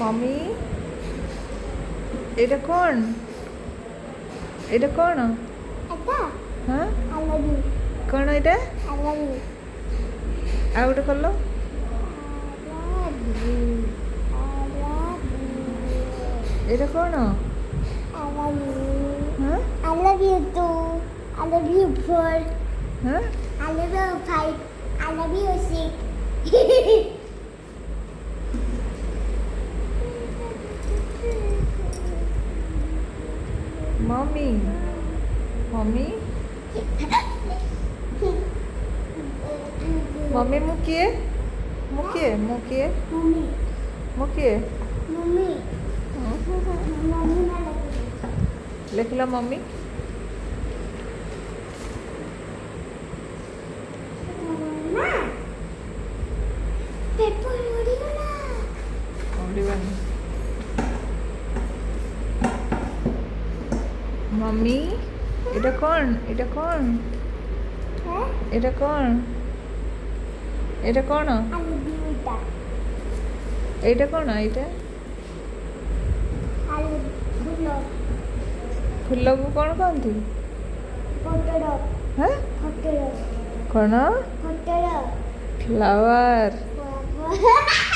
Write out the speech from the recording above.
Mummy এটা কোন এটা কোন হ্যাঁ কোন এটা ଆଉ ଗୋଟେ କଲ এটা কোন হ্যাঁ I love you too. I love you four. হ্যাঁ I love you five. I love you six. Mummy mummy mummy मुकिए मुकिए मुकिए Mommy. मुकिए Mommy. Mommy ना लगे. लिख लो मम्मी Mama. Paper उड़ीगला. उड़ीगला मम्मी এটা কোন এটা কোন हाँ? এটা কোন এটা কোন I love you ita. এইটা কোন এইটা I love you. ଫୁଲକୁ କ'ଣ କହନ୍ତି Photo. ହଁ Photo. କ'ଣ Photo. Flower Photo.